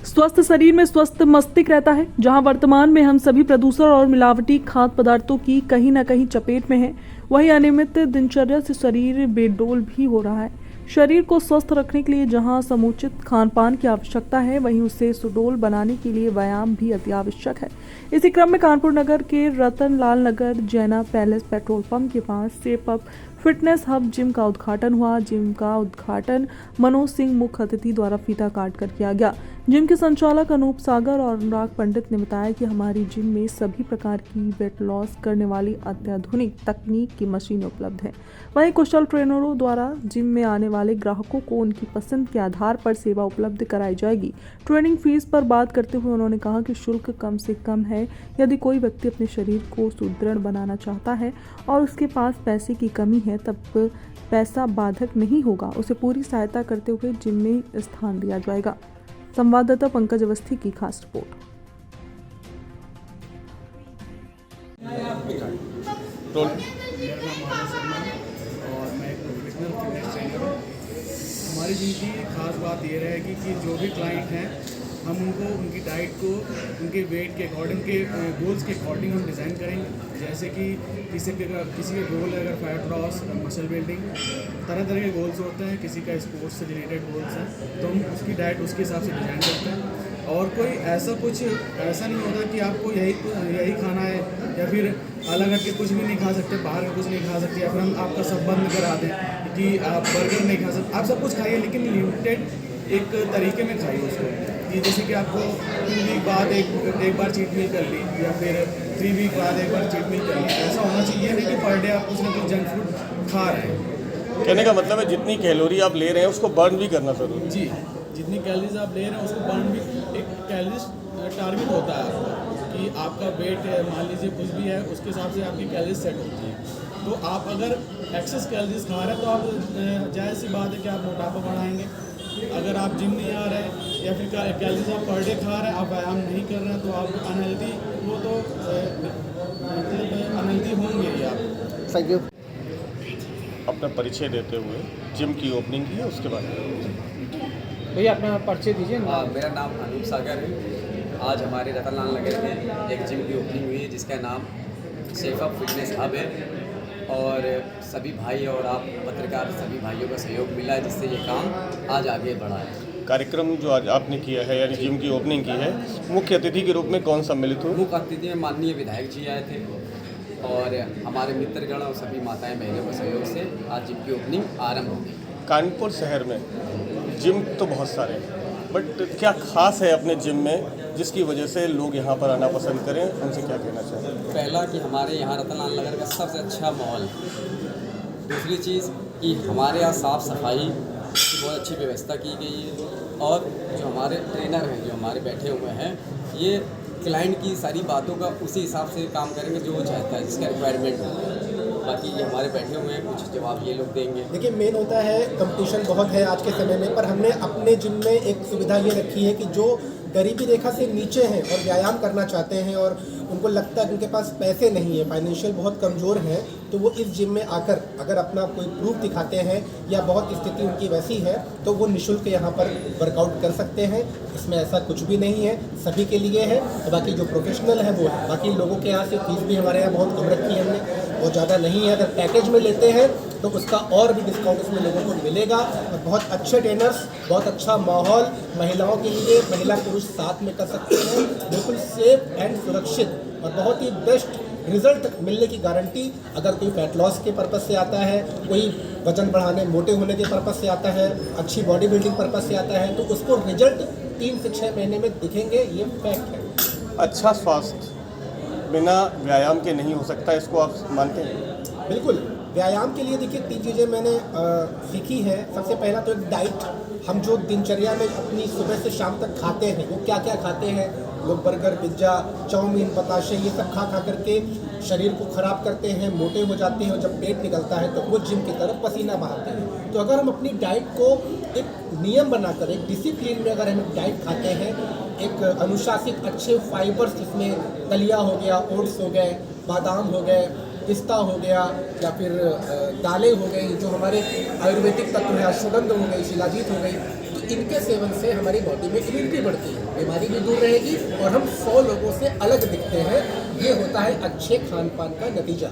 स्वस्थ शरीर में स्वस्थ मस्तिष्क रहता है। जहां वर्तमान में हम सभी प्रदूषण और मिलावटी खाद्य पदार्थों की कहीं न कहीं चपेट में हैं, वहीं अनियमित दिनचर्या से शरीर बेडोल भी हो रहा है। शरीर को स्वस्थ रखने के लिए जहां समुचित खान पान की आवश्यकता है, वहीं उसे सुडौल बनाने के लिए व्यायाम भी अति आवश्यक है। इसी क्रम में कानपुर नगर के रतन लाल नगर जैना पैलेस पेट्रोल पंप के पास step up fitness hub gym का उद्घाटन हुआ। जिम का उद्घाटन मनोज सिंह मुख्य अतिथि द्वारा फीता काट कर किया गया। जिम के संचालक अनूप सागर और अनुराग पंडित ने बताया कि हमारी जिम में सभी प्रकार की वेट लॉस करने वाली अत्याधुनिक तकनीक की मशीनें उपलब्ध हैं। वहीं कुशल ट्रेनरों द्वारा जिम में आने वाले ग्राहकों को उनकी पसंद के आधार पर सेवा उपलब्ध कराई जाएगी। ट्रेनिंग फीस पर बात करते हुए उन्होंने कहा कि शुल्क कम से कम है। यदि कोई व्यक्ति अपने शरीर को सुदृढ़ बनाना चाहता है और उसके पास पैसे की कमी है, तब पैसा बाधक नहीं होगा। उसे पूरी सहायता करते हुए जिम में स्थान दिया जाएगा। संवाददाता पंकज अवस्थी की खास रिपोर्ट। मेरा नाम मोहम्मद सलमान और मैं एक प्रोफेशनल फिटनेस ट्रेनर हूँ। हमारी जिम की खास बात ये रहेगी कि जो भी क्लाइंट हैं, हम उनको उनकी डाइट को उनके वेट के अकॉर्डिंग, के गोल्स के अकॉर्डिंग हम डिज़ाइन करेंगे। जैसे कि किसी के गोल है अगर फैट लॉस, मसल बिल्डिंग, तरह तरह के गोल्स होते हैं। किसी का स्पोर्ट्स से रिलेटेड गोल्स हैं, तो हम उसकी डाइट उसके हिसाब से डिज़ाइन करते हैं। और कोई ऐसा नहीं होता कि आपको यही खाना है या फिर अलग हट के कुछ भी नहीं खा सकते, बाहर का कुछ नहीं खा सकते, या फिर हम आपका सब बंद करा दें कि आप बर्गर नहीं खा सकते। आप सब कुछ खाइए, लेकिन लिमिटेड एक तरीके में खाइए उसको। कि जैसे कि आपको 2 वीक बाद एक बार चीट मील कर ली, या फिर 3 वीक बाद एक बार चीट मील कर ली। ऐसा होना चाहिए नहीं कि पर डे आप कुछ ना कुछ जंक फूड खा रहे हैं। कहने का मतलब है जितनी कैलोरी आप ले रहे हैं उसको बर्न भी करना जरूरी है। जी, जितनी कैलोरीज आप ले रहे हैं उसको बर्न भी, एक कैलोरीज टारगेट होता है आपका कि आपका वेट मान लीजिए कुछ भी है, उसके हिसाब से आपकी कैलोरीज सेट होती है। तो आप अगर एक्सेस कैलोरीज खा रहे हैं तो आप जायज़ सी बात है कि आप मोटापा बढ़ाएंगे। अगर आप जिम नहीं आ रहे हैं या फिर कैलोरीज आप पर डे खा रहे हैं, आप व्यायाम नहीं कर रहे हैं, तो आप अनहेल्दी, वो तो मतलब अनहेल्दी होंगे ही आप। Thank you. अपना परिचय देते हुए जिम की ओपनिंग की है उसके बाद भैया अपना परिचय दीजिए। मेरा नाम अनूप सागर है। आज हमारे रतनलाल नगर में एक जिम की ओपनिंग हुई है जिसका नाम स्टेप अप फिटनेस हब है, और सभी भाई और आप पत्रकार सभी भाइयों का सहयोग मिला है, जिससे ये काम आज आगे बढ़ा है। कार्यक्रम जो आज आपने किया है यानी जिम की ओपनिंग की है, मुख्य अतिथि के रूप में कौन सम्मिलित हुए? मुख्य अतिथि में माननीय विधायक जी आए थे और हमारे मित्रगण और सभी माताएं बहनों के सहयोग से आज जिम की ओपनिंग आरंभ हो गई। कानपुर शहर में जिम तो बहुत सारे हैं, बट क्या खास है अपने जिम में जिसकी वजह से लोग यहाँ पर आना पसंद करें? उनसे क्या कहना चाहें? पहला कि हमारे यहाँ रतनलाल नगर का सबसे अच्छा माहौल। दूसरी चीज़ कि हमारे यहाँ साफ़ सफाई की बहुत अच्छी व्यवस्था की गई है, और जो हमारे ट्रेनर हैं जो हमारे बैठे हुए हैं, ये क्लाइंट की सारी बातों का उसी हिसाब से काम करेंगे जो वो चाहता है, जिसका रिक्वायरमेंट है। बाकी ये हमारे बैठे हुए हैं, कुछ जवाब ये लोग देंगे। देखिए, मेन होता है कंपटीशन बहुत है आज के समय में, पर हमने अपने जिम में एक सुविधा ये रखी है कि जो गरीबी रेखा से नीचे हैं और व्यायाम करना चाहते हैं और उनको लगता है कि उनके पास पैसे नहीं है, फाइनेंशियल बहुत कमज़ोर हैं, तो वो इस जिम में आकर अगर अपना कोई प्रूफ दिखाते हैं या बहुत स्थिति उनकी वैसी है, तो वो निःशुल्क यहाँ पर वर्कआउट कर सकते हैं। इसमें ऐसा कुछ भी नहीं है, सभी के लिए है। तो बाकी जो प्रोफेशनल है वो है। बाकी लोगों के यहाँ से फीस भी हमारे यहाँ बहुत कम रखी है हमने, बहुत ज़्यादा नहीं है। अगर पैकेज में लेते हैं तो उसका और भी डिस्काउंट इसमें लोगों को मिलेगा। और बहुत अच्छे ट्रेनर्स, बहुत अच्छा माहौल, महिलाओं के लिए महिला पुरुष साथ में कर सकते हैं, बिल्कुल सेफ एंड सुरक्षित, और बहुत ही बेस्ट रिजल्ट मिलने की गारंटी। अगर कोई फैट लॉस के पर्पज़ से आता है, कोई वजन बढ़ाने मोटे होने के पर्पज़ से आता है, अच्छी बॉडी बिल्डिंग पर्पज़ से आता है, तो उसको रिजल्ट 3 से 6 महीने में दिखेंगे, ये फैक्ट है। अच्छा स्वास्थ्य बिना व्यायाम के नहीं हो सकता, इसको आप मानते हैं? बिल्कुल। व्यायाम के लिए देखिए 3 चीज़ें मैंने सीखी है। सबसे पहला तो एक डाइट, हम जो दिनचर्या में अपनी सुबह से शाम तक खाते हैं, वो क्या क्या खाते हैं। लोग बर्गर, पिज्ज़ा, चाउमीन, बताशे, ये सब खा करके शरीर को ख़राब करते हैं, मोटे हो जाते हैं, और जब पेट निकलता है तो वो जिम की तरफ पसीना बहाते हैं। तो अगर हम अपनी डाइट को एक नियम बनाकर, एक डिसिप्लिन में अगर हम डाइट खाते हैं, एक अनुशासित अच्छे फाइबर्स, जिसमें दलिया हो गया, ओट्स हो गए, बादाम हो गए, पिस्ता हो गया, या फिर दालें हो गई, जो हमारे आयुर्वेदिक तत्व है, अश्वगंध हो गई, शिलाजीत हो गई, तो इनके सेवन से हमारी बॉडी में इम्यूनिटी बढ़ती है, बीमारी भी दूर रहेगी और हम 100 लोगों से अलग दिखते हैं। ये होता है अच्छे खान पान का नतीजा।